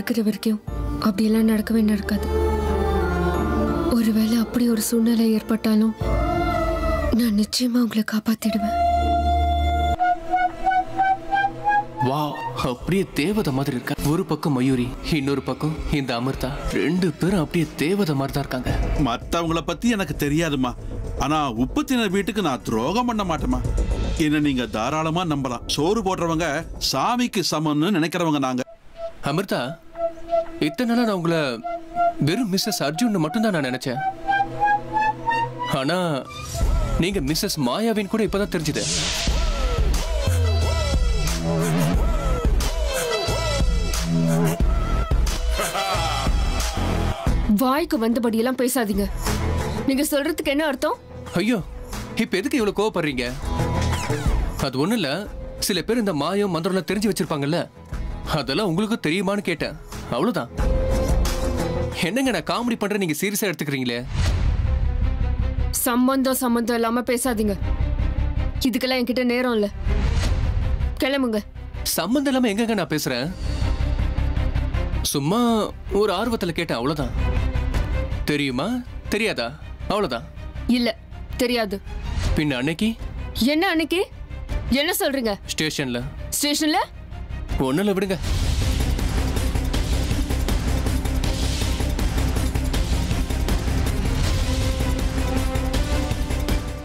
இருக்கிற வரைக்கும் அப்படியெல்லாம் நடக்கவே நடக்காது. ஒருவேளை அப்படி ஒரு சூழ்நிலை ஏற்பட்டாலும் நான் நிச்சயமா உங்களை காப்பாத்திடுவேன். வாவ், அப்படியே தேவதை மாதிரி இருக்கா. ஒரு பக்கம் மயூரி, இன்னொரு பக்கம் இந்த அமிர்தா. ரெண்டு பேரும் அப்படியே தேவதை மாதிரி தான் இருக்காங்க. மத்தவங்கள பத்தி எனக்கு தெரியாதுமா, ஆனா உப்பத்தினர் வீட்டுக்கு நான் துரோகம் பண்ண மாட்டேமா. என்ன நீங்க தாராளமா நம்பலாம். சோறு போடுறவங்க சாமிக்கு சமம்னு நினைக்கிறவங்க நாங்க. அமிர்தா, இத்தனை நாளா நான் உங்களை வெறும் மிஸ்ஸஸ் அர்ஜுன் மட்டும்தான் நான் நினைச்சேன். ஆனா நீங்க மிஸ்ஸஸ் மாயாவின் கூட இப்பதான் தெரிஞ்சுது. வாய்க்கு வந்தபடியெல்லாம் பேசாதீங்க. நீங்க சொல்றதுக்கு என்ன அர்த்தம்? ஐயோ, இப்ப எதுக்கு இவ்வளவு கோவப்படுறீங்க? அது ஒண்ணு இல்ல, சில பேர் இந்த மாயம் மந்திரம் தெரிஞ்சு வச்சிருப்பாங்கல்ல, அதெல்லாம் உங்களுக்கு தெரியுமான்னு கேட்டேன், அவ்வளவுதான். என்னங்க நான் காமெடி பண்றேன், நீங்க சீரியஸா எடுத்துக்கிறீங்களே. சம்பந்தம் இல்லாம பேசாதீங்க. இதுக்கெல்லாம் என்கிட்ட நேரம் இல்ல. கிளம்புங்க. சம்பந்தம் இல்லாம எங்கங்க நான் பேசுறேன்? சும்மா ஒரு ஆர்வத்துல கேட்டேன், அவ்வளவுதான். தெரியுமா தெரியாதா? அவ்வளவுதான். இல்ல, தெரியாது. பின்ன அன்னைக்கு என்ன? அன்னைக்கு என்ன சொல்றீங்க? ஸ்டேஷன்ல ஒண்ணுல விடுங்க.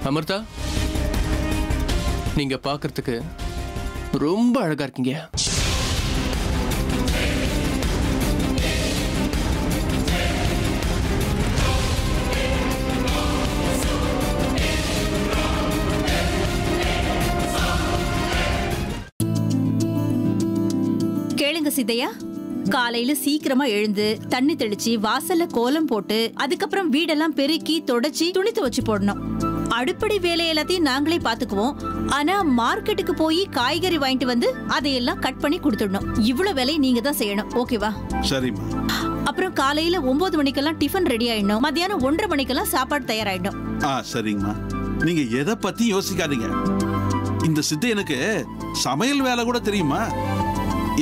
அமிர்தா, நீங்க பாக்குறதுக்கு ரொம்ப அழகா இருக்கீங்க. கேளுங்க சித்தையா, காலையில சீக்கிரமா எழுந்து தண்ணி தெளிச்சு வாசல்ல கோலம் போட்டு அதுக்கப்புறம் வீடெல்லாம் பெருக்கி தொடச்சி துணி துவச்சு போடணும். அடுப்படி வேலை எல்லாத்தையும் நாங்களே பாத்துக்குவோம். ஆனா மார்க்கெட்டுக்கு போய் காய்கறி வாங்கிட்டு வந்து அதையெல்லாம் கட் பண்ணி கொடுத்துடணும். இவ்வளவு வேலையை நீங்க தான் செய்யணும், ஓகேவா? சரிம்மா. அப்புறம் காலையில 9 மணிக்கெல்லாம் டிஃபன் ரெடி ஆயிடணும். மத்தியானம் 1:30 மணிக்கெல்லாம் சாப்பாடு தயாராயிடும். சரிங்கம்மா. நீங்க எதை பத்தி யோசிக்காதீங்க. இந்த சித்தையனுக்கு சமையல் வேலை கூட தெரியுமா?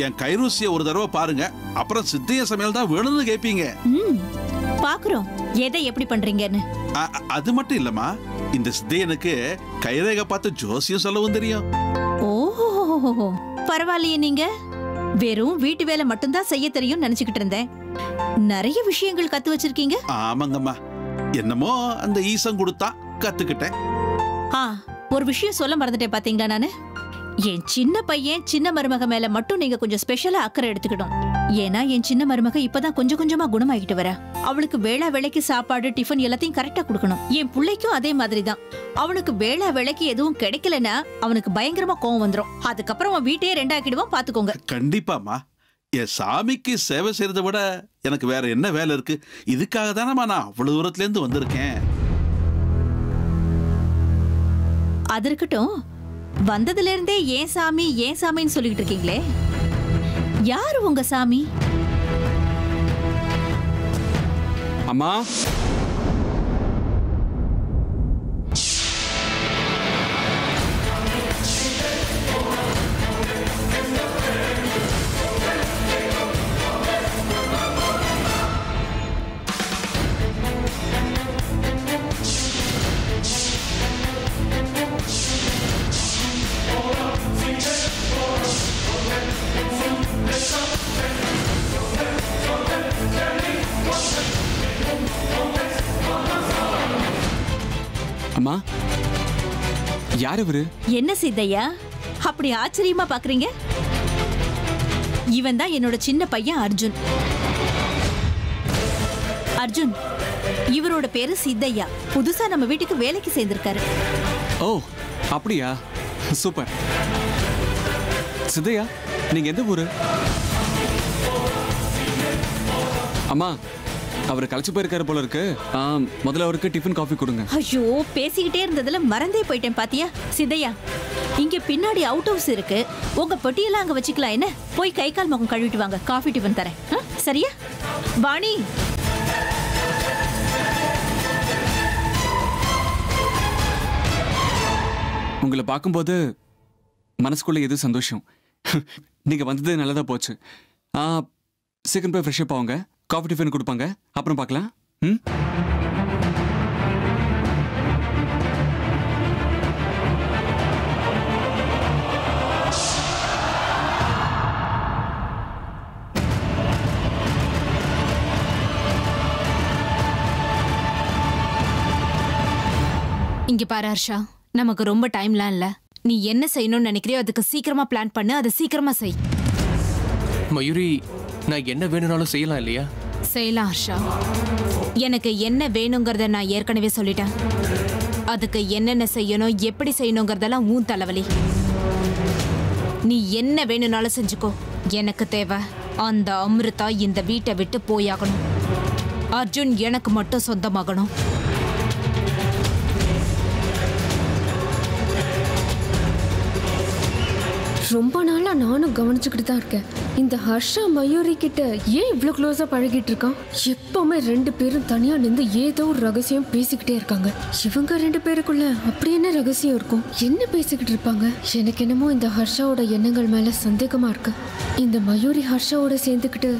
என் கைருசிய ஒரு தடவை பாருங்க, அப்புறம் சித்தைய சமையல் தான் வேணும்னு கேட்பீங்க. பாக்குறோம் எதை எப்படி பண்றீங்கன்னு. அது மட்டும் இல்லம்மா, இந்த சித்தையனுக்கு கைரேகை பார்த்து ஜோசியம் சொல்லவும் தெரியும். ஓஹோ, பரவாயில்லையே. நீங்க வெறும் வீட்டு வேலை மட்டும்தான் செய்ய தெரியும் நினைச்சுக்கிட்டு இருந்தேன். நிறைய விஷயங்கள் கத்து வச்சிருக்கீங்க. ஆமாங்கம்மா, என்னமோ அந்த ஈசம் கொடுத்தா கத்துக்கிட்டேன். ஒரு விஷயம் சொல்ல மறந்துட்டேன் பாத்தீங்களா. நானு என் சின்ன பையன் சின்ன மருமக மேல மட்டும் நீங்க கொஞ்சம் ஸ்பெஷலா அக்கறை எடுத்துக்கிடும். ஏன்னா என் சின்ன மருமக இப்பதான் கொஞ்சம் கொஞ்சமா குணமாகிட்டு வர. அவளுக்கு வேளா வேலைக்கு சாப்பாடு டிஃபன் எல்லாத்தையும் கரெக்டா கொடுக்கணும். என் பிள்ளைக்கும் அதே மாதிரிதான். அவனுக்கு வேளா வேலைக்கு எதுவும் கிடைக்கலன்னா அவனுக்கு பயங்கரமா கோவம் வந்துடும். அதுக்கப்புறம் அவன் வீட்டையே ரெண்டாக்கிடுவான், பாத்துக்கோங்க. கண்டிப்பாமா. என் சாமிக்கு சேவை செய்யறதை விட எனக்கு வேற என்ன வேலை இருக்கு? இதுக்காக தானே நான் அவ்வளவு தூரத்துல இருந்து வந்திருக்கேன். அது இருக்கட்டும், வந்ததுல இருந்தே ஏன் சாமி ஏன் சாமின்னு சொல்லிட்டு இருக்கீங்களே. யாரு உங்க சாமி? அம்மா, அம்மா, யார் இவரு? என்ன சித்தையா அப்படி ஆச்சரியமா பாக்குறீங்க? இவன் தான் என்னோட சின்ன பையன் அர்ஜுன். அர்ஜுன், இவரோட பேரு சித்தையா. புதுசா நம்ம வீட்டுக்கு வேலைக்கு சேர்ந்திருக்காரு. ஓ, அப்படியா? சூப்பர். சித்தையா, நீங்க எந்த ஊரு? அம்மா, அவர் கழிச்சு போயிருக்காரு போல இருக்கு. முதல்ல அவருக்கு டிஃபன் காஃபி கொடுங்க. ஐயோ, பேசிக்கிட்டே இருந்ததுல மறந்தே போயிட்டேன் பாத்தியா. சித்தையா, இங்க பின்னாடி அவுட் ஹவுஸ் இருக்கு. உங்க பெட்டியெல்லாம் அங்க வச்சுக்கலாம். என்ன, போய் கை கால் முகம் கழுவிட்டு வாங்க, காஃபி டிஃபன் தரேன். சரியா? வாணி, உங்களை பார்க்கும்போது மனசுக்குள்ள எது சந்தோஷம். நீங்க வந்தது நல்லதா போச்சு. சீக்கிரம் போய் ஃப்ரெஷ்ஷப் ஆகுங்க, காஃபி டிஃபன் கொடுப்பாங்க, அப்புறம் பார்க்கலாம். ம். இங்க பாரு ஹர்ஷா, நமக்கு ரொம்ப டைம்லாம் இல்ல. நீ என்ன செய்யணும்னு நினைக்கிறியோ அதுக்கு சீக்கிரமா பிளான் பண்ணு, அதை சீக்கிரமா செய். மயூரி, நான் என்ன வேணும்னாலும் செய்யலாம் இல்லையா? செய்யலாம் ஹர்ஷா. எனக்கு என்ன வேணுங்கிறத நான் ஏற்கனவே சொல்லிட்டேன். அதுக்கு என்னென்ன செய்யணும், எப்படி செய்யணுங்கிறதெல்லாம் உன் தலைவலி. நீ என்ன வேணும்னாலும் செஞ்சுக்கோ. எனக்கு தேவை அந்த அமிர்தா இந்த வீட்டை விட்டு போயாகணும். அர்ஜுன் எனக்கு மட்டும் சொந்தமாகணும். ரொம்ப நாளா நானும் கவனிச்சுக்கிட்டு தான் இருக்கேன். இந்த ஹர்ஷா மயூரி கிட்ட ஏன் இவ்வளோ க்ளோஸா பழகிட்டு இருக்கான்? எப்பவுமே 2 பேரும் தனியா நின்று ஏதோ ஒரு ரகசியம் பேசிக்கிட்டே இருக்காங்க. இவங்க 2 பேருக்குள்ள அப்படி என்ன ரகசியம் இருக்கும்? என்ன பேசிக்கிட்டு இருப்பாங்க? எனக்கு என்னமோ இந்த ஹர்ஷாவோட எண்ணங்கள் மேல சந்தேகமா இருக்கு. இந்த மயூரி ஹர்ஷாவோட சேர்ந்துக்கிட்டு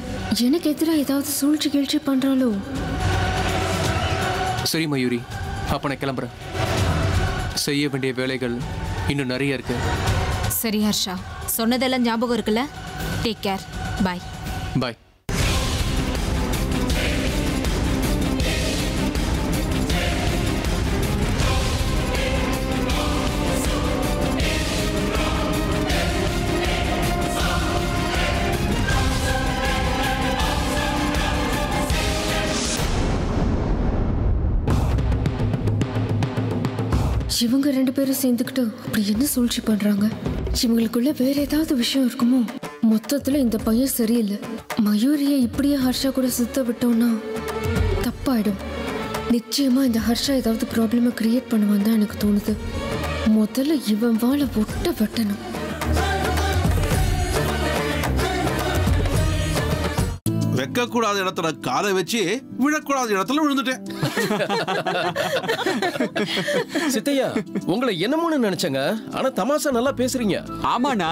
எனக்கு எதிராக ஏதாவது சூழ்ச்சி கீழ்ச்சி பண்றாளோ? சரி மயூரி, அப்ப நான் கிளம்புறேன். செய்ய வேண்டிய வேலைகள் இன்னும் நிறைய இருக்கு. சரி ஹர்ஷா, சொன்னதெல்லாம் ஞாபகம் இருக்குல்ல? Take care. பாய். பாய். இவங்க 2 பேரும் சேர்ந்துக்கிட்டு அப்படி என்ன சூழ்ச்சி பண்றாங்க? இவங்களுக்குள்ள வேற ஏதாவது விஷயம் இருக்குமோ? மொத்தத்துல இந்த பையன் சரியில்லை. மயூரியை இப்படியே ஹர்ஷா கூட சுத்த விட்டோம்னா தப்பாயிடும். நிச்சயமா இந்த ஹர்ஷா ஏதாவது ப்ராப்ளமை கிரியேட் பண்ணுவான் தான் எனக்கு தோணுது. முதல்ல இவன் வாழை ஒட்ட வெட்டணும். வைக்கக்கூடாத இடத்துல காலை வச்சு விழக்கூடாத இடத்துல விழுந்துட்டேன். சித்தையா, உங்களை என்னமோன்னு நினைச்சங்க. ஆனா தமாஷா நல்லா பேசுறீங்க. ஆமாண்ணா,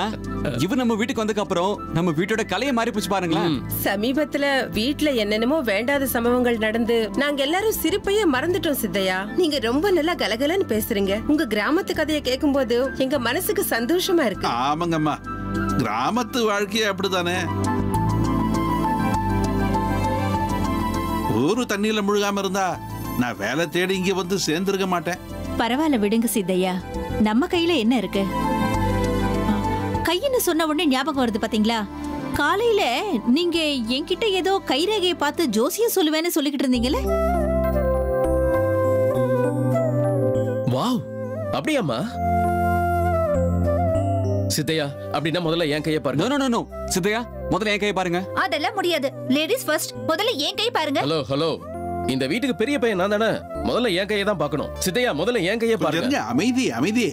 இவன் நம்ம வீட்டுக்கு வந்ததுக்கு அப்புறம் நம்ம வீட்டோட கலையை மாறி போச்சு பாருங்களேன். சமீபத்துல வீட்ல என்னென்னமோ வேண்டாத சம்பவங்கள் நடந்து நாங்க எல்லாரும் சிரிப்பையே மறந்துட்டோம் சித்தையா. நீங்க ரொம்ப நல்லா கலகலன்னு பேசுறீங்க. உங்க கிராமத்து கதையை கேட்கும்போது எங்க மனசுக்கு சந்தோஷமா இருக்கு. ஆமாங்கம்மா, கிராமத்து வாழ்க்கையே அப்படித்தானே. ஊரு தண்ணியில முழுகாம இருந்தா நான் வேலை தேடி இங்க வந்து சேர்ந்திருக்க மாட்டேன். பரவாயில்ல விடுங்க சித்தையா, நம்ம கையில என்ன இருக்கு? கையின்னு சொன்ன உடனே ஞாபகம் வருது பாத்தீங்களா? காலையில நீங்க என்கிட்ட ஏதோ கைரேகையை பார்த்து ஜோசியம் சொல்லுவேன்னு சொல்லிக்கிட்டு இருந்தீங்களே. வாவ், அப்படியாம்மா? சித்தையா, அப்படின்னா முதல்ல என் கையை பாருங்க. நோ நோ நோ சித்தையா, முதல்ல என் கையை பாருங்க. அதெல்லாம் முடியாது. Ladies first. முதல்ல என் கை பாருங்க. ஹலோ ஹலோ, இந்த வீட்டுக்கு பெரிய பையன் நான் தானே. முதல்ல என் கையை தான் பார்க்கணும். சித்தையா, முதல்ல என் கையை பாருங்க. அமைதி அமைதி,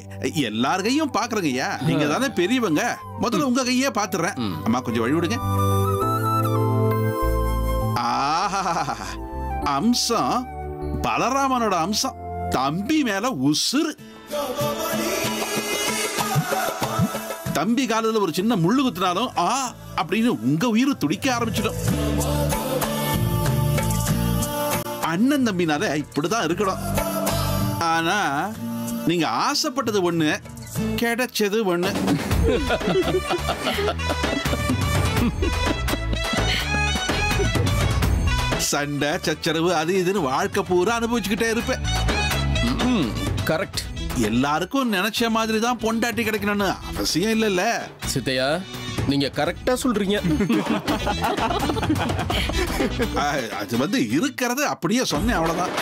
எல்லார் கையும் பாக்குறங்கய்யா. நீங்க தானே பெரியவங்க, முதல்ல உங்க கையே பாத்துறேன். அம்மா கொஞ்சம் வழி விடுங்க. ஆஹா, அம்சம் பலராமனோட அம்சம். தம்பி மேல உசுறு. தம்பி காலத்துல ஒரு சின்ன முள்ளு குத்தினாலும் ஆ அப்படின்னு உங்க உயிர் துடிக்க ஆரம்பிச்சிடும். அண்ணன் தம்பினால இப்படிதான் இருக்கணும். ஆனா நீங்க ஆசைப்பட்டது ஒண்ணு, கிடைச்சது ஒண்ணு. சண்டை சச்சரவு அது இதுன்னு வாழ்க்கை பூரா அனுபவிச்சுக்கிட்டே இருப்பேன். கரெக்ட். எல்லாருக்கும் நினைச்ச மாதிரி தான் பொண்டாட்டி கிடைக்கணும்னு அவசியம் இல்லைல்ல. சித்தையா, நீங்க கரெக்டா சொல்றீங்க. அது வந்து இருக்கிறது அப்படியே சொன்னேன், அவ்வளவுதான்.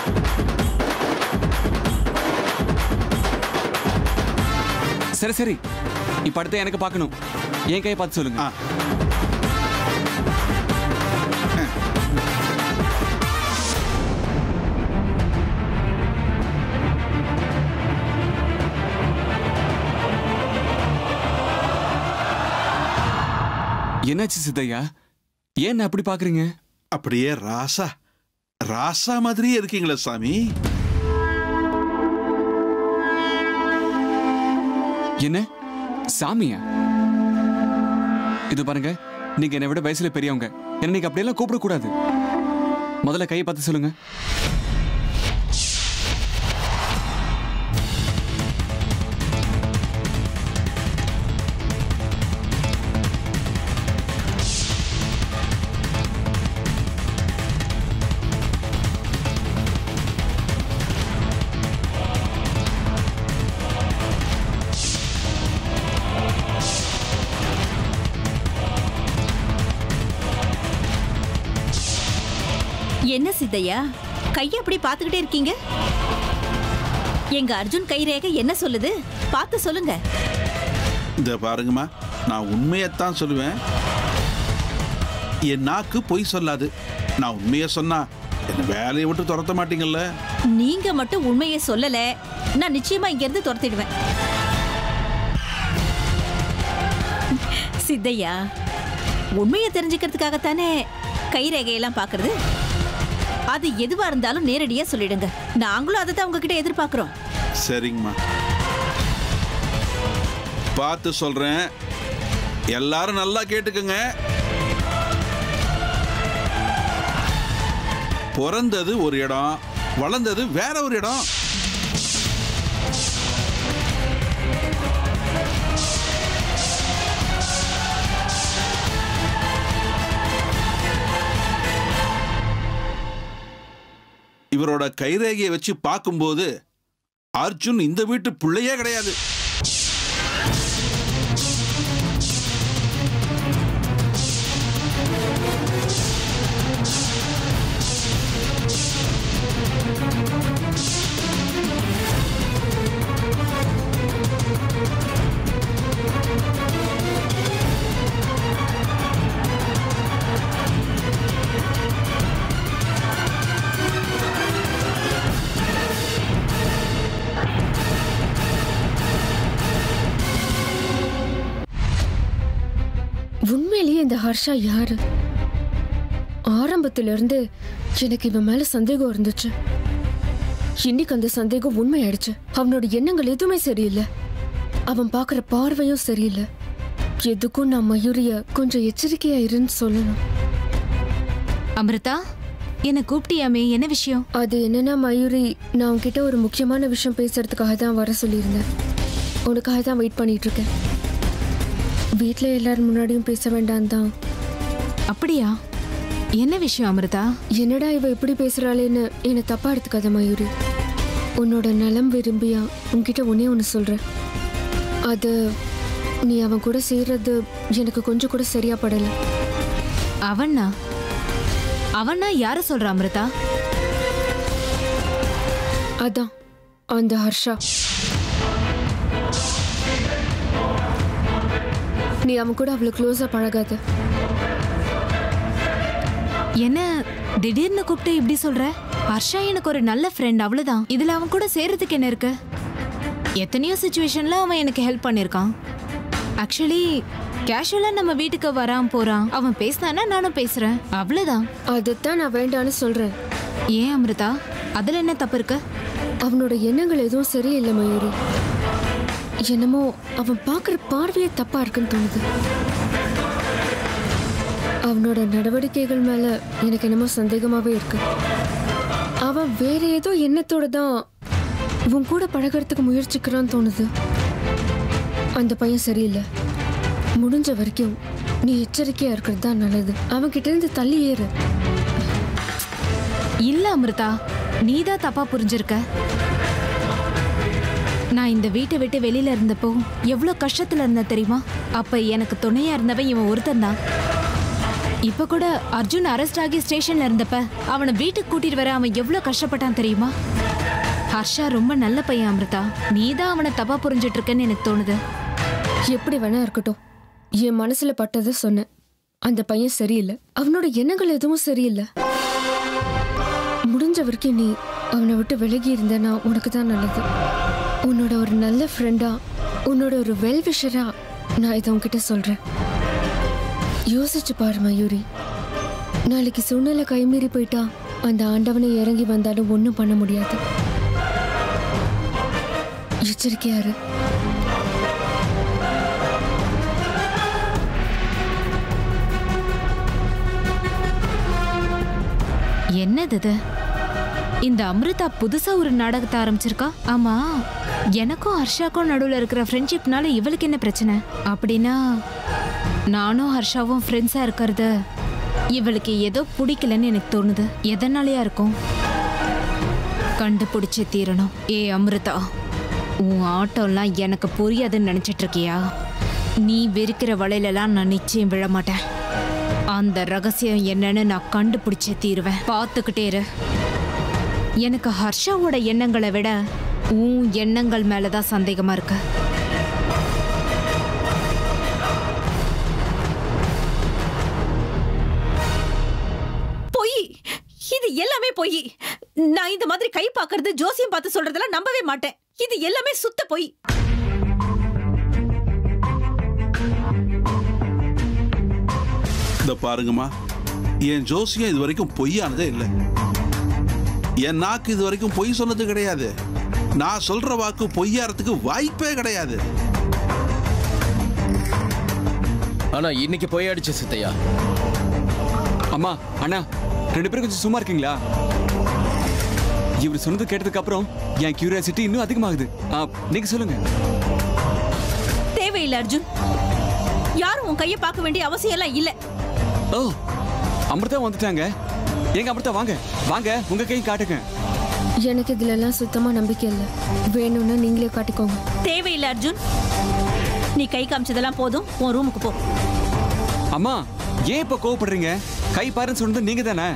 சரி சரி, இப்ப அடுத்து எனக்கு பார்க்கணும். என் கையை பார்த்து சொல்லுங்க. என்னாச்சு சித்தையா, ஏன் அப்படி பாக்குறீங்க? அப்படியே ராசா ராசா மாதிரியே இருக்கீங்களா சாமி? என்ன சாமியா? இது பாருங்க, நீங்க என்னை விட வயசுல பெரியவங்க, என்ன நீங்க அப்படியெல்லாம் கூப்பிடக்கூடாது. முதல்ல கையை பார்த்து சொல்லுங்க. என்ன சித்தையா கைய அப்படி பாத்துக்கிட்டே இருக்கீங்க? எங்க அர்ஜுன் கைரேகை என்ன சொல்லுது பார்த்து சொல்லுங்க. இந்த பாருங்கம்மா, நான் உண்மையத்தான் சொல்லுவேன். என் நாக்கு பொய் சொல்லாது. நான் உண்மையை சொன்னா என்ன வேலையை விட்டு துரத்த மாட்டீங்கல்ல? நீங்க மட்டும் உண்மையை சொல்லல, நான் நிச்சயமா இங்க இருந்து துரத்திடுவேன். சித்தையா, உண்மையை தெரிஞ்சுக்கிறதுக்காகத்தானே கைரேகையெல்லாம் பாக்குறது. அது எதுவா இருந்தாலும் நேரடியா சொல்லிடுங்க. நாங்களும் அதை தான் உங்ககிட்ட எதிர்பார்க்கிறோம். சரிங்கம்மா, பார்த்து சொல்றேன். எல்லாரும் நல்லா கேட்டுக்குங்க. பிறந்தது ஒரு இடம், வளர்ந்தது வேற ஒரு இடம். இவரோட கைரேகையை வச்சு பார்க்கும்போது அர்ஜுன் இந்த வீட்டு பிள்ளையே கிடையாது. உண்மையிலேயே இந்த ஹர்ஷா யாரு? ஆரம்பத்திலிருந்து எனக்கு இவன் மேல சந்தேகம் இருந்துச்சு. இன்னைக்கு அந்த சந்தேகம் உண்மையாயிடுச்சு. அவனோட எண்ணங்கள் எதுவுமே சரியில்லை. அவன் பார்க்குற பார்வையும் சரியில்லை. எதுக்கும் நான் மயூரிய கொஞ்சம் எச்சரிக்கையா இருன்னு சொல்லணும். அமிர்தா, என்ன கூப்பிட்டியாமே, என்ன விஷயம்? அது என்னன்னா மயூரி, நான் உன்கிட்ட ஒரு முக்கியமான விஷயம் பேசுறதுக்காக தான் வர சொல்லியிருந்தேன். உனக்காக தான் வெயிட் பண்ணிட்டு இருக்கேன். வீட்டில் எல்லாரும் முன்னாடியும் பேச வேண்டாம் தான். அப்படியா? என்ன விஷயம் அமிர்தா? என்னடா இவ இப்படி பேசுறாளேன்னு என்னை தப்பா எடுத்துக்காத மயூரி. உன்னோட நலம் விரும்பியா உன்கிட்ட ஒன்று சொல்றேன். அது நீ அவன் கூட சேர்றது எனக்கு கொஞ்சம் கூட சரியா படல. அவனா யார சொல்ற அமிர்தா? அதான் அந்த ஹர்ஷா. நீ அவன் கூட அவ்வளவு க்ளோஸா பழகாத. என்ன திடீர்னு கூப்பிட்டு இப்படி சொல்ற? ஹர்ஷா எனக்கு ஒரு நல்ல ஃப்ரெண்ட், அவ்வளவுதான். இதுல அவன் கூட சேர்றதுக்கு என்ன இருக்கு? எத்தனையோ சிச்சுவேஷன்ல அவன் எனக்கு ஹெல்ப் பண்ணிருக்கான். ஆக்சுவலி கேஷுவலா நம்ம வீட்டுக்கு வரான் போறான். அவன் பேசினானா நானும் பேசுறேன், அவ்வளவுதான். அதைத்தான் நான் வேண்டான்னு சொல்றேன். ஏன் அமிர்தா, அதுல என்ன தப்பு இருக்கு? அவனோட எண்ணங்கள் எதுவும் சரியில்லை மயூரி. என்னமோ அவன் பார்க்குற பார்வையே தப்பா இருக்குன்னு தோணுது. அவனோட நடவடிக்கைகள் மேல எனக்கு என்னமோ சந்தேகமாவே இருக்கு. அவன் வேற ஏதோ எண்ணத்தோட தான் உன் கூட பழகிறதுக்கு முயற்சிக்கிறான்னு தோணுது. அந்த பையன் சரியில்லை. முடிஞ்ச வரைக்கும் நீ எச்சரிக்கையா இருக்கிறது தான் நல்லது. அவன் கிட்ட இருந்து தள்ளி ஏறு. இல்ல அமிர்தா, நீதான் தப்பா புரிஞ்சிருக்க. நான் இந்த வீட்டை விட்டு வெளியில இருந்தப்போ எவ்வளவு கஷ்டத்துல இருந்த தெரியுமா? அப்ப எனக்கு துணையா இருந்தவன் இவன் ஒருத்தன் தான். இப்ப கூட அர்ஜுன் அரெஸ்ட் ஆகி ஸ்டேஷன்ல இருந்தப்ப அவனை வீட்டுக்கு கூட்டிட்டு வர அவன் எவ்வளவு கஷ்டப்பட்டான் தெரியுமா? ஹர்ஷா ரொம்ப நல்ல பையன் அமிர்தா. நீதான் அவனை தப்பா புரிஞ்சிட்டு இருக்கன்னு எனக்கு தோணுது. எப்படி வேணா இருக்கட்டும், என் மனசுல பட்டதை சொன்னேன். அந்த பையன் சரியில்லை. அவனோட எண்ணங்கள் எதுவும் சரியில்லை. முடிஞ்ச வரைக்கும் நீ அவனை விட்டு விலகி இருந்தேன்னா உனக்கு தான் நல்லது. உன்னோட ஒரு நல்ல ஃப்ரெண்டா, உன்னோட ஒரு வெல்விஷரா நான் இதை உன்கிட்ட சொல்றேன். யோசிச்சு பாரு மயூரி. நாளைக்கு சூழ்நிலை கைமீறி போயிட்டா அந்த ஆண்டவனை இறங்கி வந்தாலும் ஒன்றும் பண்ண முடியாது. எச்சரிக்கையாரு. என்னது இது? இந்த அமிர்தா புதுசா ஒரு நாடகத்தை ஆரம்பிச்சிருக்கா. ஆமா, எனக்கும் ஹர்ஷாக்கும் நடுவுல இருக்கிற ஃப்ரெண்ட்ஷிப்னால இவளுக்கு என்ன பிரச்சனை? அப்படின்னா நானும் ஹர்ஷாவும் ஃப்ரெண்ட்ஸா இருக்கிறது இவளுக்கு ஏதோ பிடிக்கலன்னு எனக்கு தோணுது. எதனாலயா இருக்கும்? கண்டுபிடிச்சே தீரணும். ஏ அமிர்தா, உன் ஆட்டம்லாம் எனக்கு புரியாதுன்னு நினைச்சிட்டு இருக்கியா? நீ வெறுக்கிற வலையிலலாம் நான் நிச்சயம் விழ மாட்டேன். அந்த ரகசியம் என்னன்னு நான் கண்டுபிடிச்சே தீருவேன். பார்த்துக்கிட்டே இரு. எனக்கு ஹர்ஷாவோட எண்ணங்களை விட உன் எண்ணங்கள் மேலதான் சந்தேகமா இருக்கு. பொய், இது எல்லாமே பொய். நான் இந்த மாதிரி கை பார்க்கறது, ஜோசியம் பார்த்து சொல்றதெல்லாம் நம்பவே மாட்டேன். இது எல்லாமே சுத்த பொய். இந்த பாருங்கம்மா, என் ஜோசியம் இது வரைக்கும் பொய்யானதே இல்லை. என் நாக்கு இது வரைக்கும் பொய் சொன்னது கிடையாது. நான் சொல்ற வாக்கு பொய்யாறதுக்கு வாய்ப்பே கிடையாது. ஆனா இன்னைக்கு பொய்யாடிச்சு சித்தையா. அம்மா, அண்ணா, 2 பேரும் கொஞ்சம் சும்மா இருக்கீங்களா? இவர் சொன்னது கேட்டதுக்கு அப்புறம் என் கியூரியாசிட்டி இன்னும் அதிகமாகுது. நீங்க சொல்லுங்க. தேவையில்லை அர்ஜுன். யாரும் உன் கையை பார்க்க வேண்டிய அவசியம் எல்லாம் இல்ல. ஓ, அமிர்தா வந்துட்டாங்க. எங்க அமிர்தா, வாங்க வாங்க, உங்க கையை காட்டுங்க. எனக்கு இதுல எல்லாம் சுத்தமா நம்பிக்கை இல்லை. வேணும்னா நீங்களே காட்டிக்கோங்க. தேவையில்லை அர்ஜுன். நீ கை காமிச்சதெல்லாம் போதும். உன் ரூமுக்கு போ. அம்மா, ஏன் இப்ப கோவப்படுறீங்க? கை பாருன்னு சொன்னது நீங்க தானே.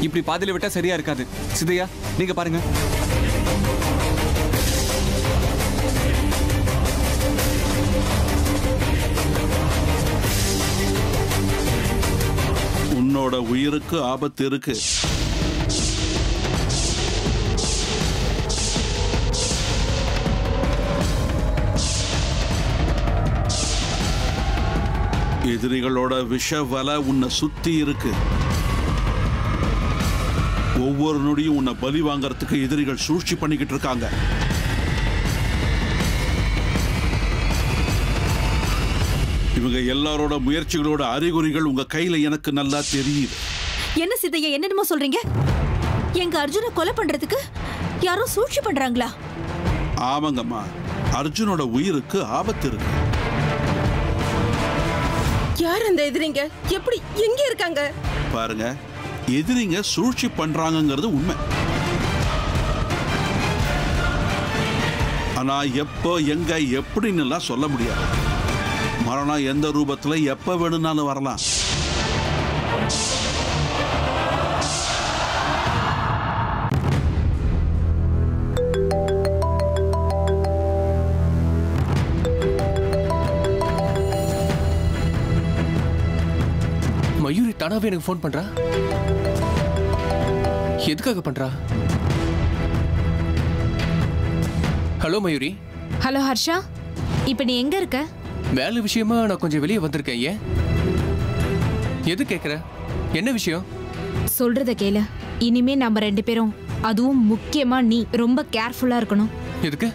இப்படி பாதியில விட்டா சரியா இருக்காது. சிதையா, நீங்க பாருங்க. உன்னோட உயிருக்கு ஆபத்து இருக்கு. எதிரிகளோட விஷ வலை உன்னை சுத்தி இருக்கு. ஒவ்வொரு நொடியும் உன்னை பலி வாங்கறதுக்கு எதிரிகள் சூழ்ச்சி பண்ணிக்கிட்டு இருக்காங்க. இவங்க எல்லாரோட முயற்சிகளோட அறிகுறிகள் உங்க கையில எனக்கு நல்லா தெரியுது. என்ன சித்தையா, என்னென்னமோ சொல்றீங்க? எங்க அர்ஜுனை கொலை பண்றதுக்கு யாரோ சூழ்ச்சி பண்றாங்களா? ஆமாங்கம்மா, அர்ஜுனோட உயிருக்கு ஆபத்து இருக்கு. யார் அந்த எதிரிங்க? எப்படி, எங்க இருக்காங்க? பாருங்க, எதிரிங்க சூழ்ச்சி பண்றாங்கிறது உண்மை. ஆனா எப்போ, எங்க, எப்படின்னு எல்லாம் சொல்ல முடியாது. மரணம் எந்த ரூபத்துல எப்ப வேணும்னாலும் வரலாம். மயூரி தானாவே எனக்கு ஃபோன் பண்றா. எதுக்காக பண்றா? ஹலோ மயூரி. ஹலோ ஹர்ஷா, இப்ப நீ எங்க இருக்க? வேலை விஷயமா நான் கொஞ்சம் வெளியே வந்திருக்கேன். ஏன்? எது கேக்குற? என்ன விஷயம்? சொல்றத கேளு. இனிமே நம்ம 2 பேரும், அதுவும் முக்கியமா நீ, ரொம்ப கேர்ஃபுல்லா இருக்கணும். எதுக்கு?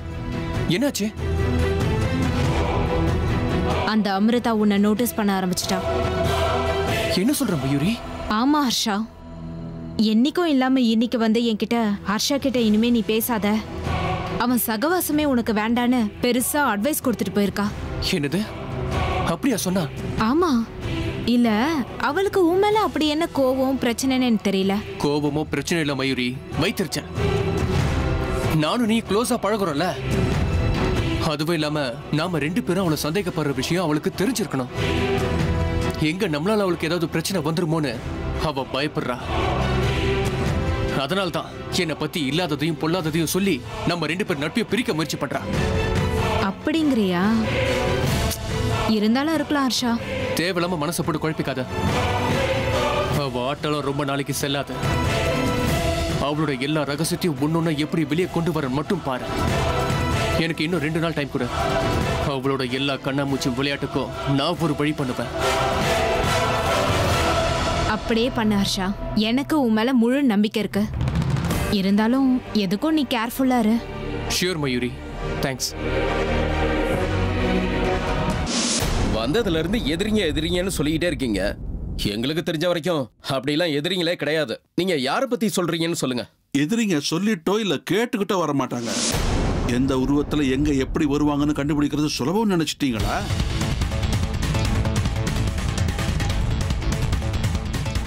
என்னாச்சு? அந்த அமிர்தா உன்னை நோட்டீஸ் பண்ண ஆரம்பிச்சிட்டா. என்ன சொல்ற மயூரி? ஆமா ஹர்ஷா, என்னைக்கும் இல்லாம இன்னைக்கு வந்து என்கிட்ட ஹர்ஷா கிட்ட இனிமே நீ பேசாத, அவன் சகவாசமே உனக்கு வேண்டான்னு பெருசா அட்வைஸ் கொடுத்துட்டு போயிருக்கா. என்னது? அப்படியா சொன்னா? ஆமா. இல்ல, அவளுக்கு உன் மேல அப்படி என்ன கோவம், பிரச்சனைன்னு எனக்கு தெரியல. கோபமோ பிரச்சனை இல்ல மயூரி, வைத்திருச்சேன். நானும் நீ க்ளோஸா பழகுறோம்ல, அதுவும் இல்லாம நாம 2 பேரும் அவளை சந்தேகப்படுற விஷயம் அவளுக்கு தெரிஞ்சிருக்கணும். எங்க நம்மளால அவளுக்கு ஏதாவது பிரச்சனை வந்துருமோன்னு அவ பயப்படுறா. அதனால்தான் என்னை பத்தி இல்லாததையும் பொல்லாததையும் சொல்லி நம்ம 2 பேர் நட்பையும் பிரிக்க முயற்சி பண்றா. அப்படிங்கிறியா? இருந்தாலும் இருக்கலாம் ஹர்ஷா. தேவையில்லாம மனசை போட்டு குழப்பிக்காத. அவ ஆட்டெல்லாம் ரொம்ப நாளைக்கு செல்லாது. அவளோட எல்லா ரகசியத்தையும் ஒன்னொன்னா எப்படி வெளியே கொண்டு வர மட்டும் பாரு. எனக்கு இன்னும் 2 நாள் டைம் கொடு. அவளோட எல்லா கண்ணாமூச்சி விளையாட்டுக்கும் நான் ஒரு வழி பண்ணுவேன். அப்படியே பண்ண ஹர்ஷா. எனக்கு உன் மேல முழு நம்பிக்கை இருக்கு. இருந்தாலும் எதுக்கும் நீ கேர்ஃபுல்லா இரு. Sure Mayuri, thanks. வந்ததுல இருந்து எதிரிங்கன்னு சொல்லிக்கிட்டே இருக்கீங்க. எங்களுக்கு தெரிஞ்ச வரைக்கும் அப்படிலாம் எதிரிங்களே கிடையாது. நீங்க யாரை பத்தி சொல்றீங்கன்னு சொல்லுங்க. எதிரிங்க சொல்லிட்டோ இல்ல கேட்டுக்கிட்டோ வர மாட்டாங்க. எந்த உருவத்துல எங்க எப்படி வருவாங்கன்னு கண்டுபிடிக்கிறது சுலபம் நினைச்சிட்டீங்களா?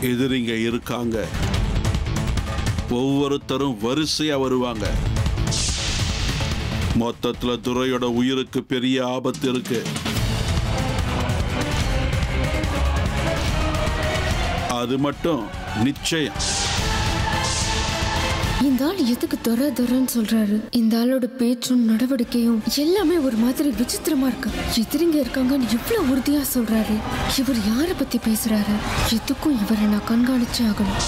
எதிரிங்க இருக்காங்க. ஒவ்வொருத்தரும் வரிசையா வருவாங்க. மொத்தத்துல துரையோட உயிருக்கு பெரிய ஆபத்து இருக்கு. அது மட்டும் நிச்சயம். இந்த ஆள் எதுக்கு துரன்னு சொல்றாரு? இந்த ஆளோட பேச்சும் நடவடிக்கையும் எல்லாமே ஒரு மாதிரி விசித்திரமா இருக்கு. எதிரிங்க இருக்காங்கன்னு இவ்வளவு உறுதியா சொல்றாரு. இவர் யாரை பத்தி பேசுறாரு? எதுக்கும் இவரை நான் கண்காணிச்சே ஆகணும்.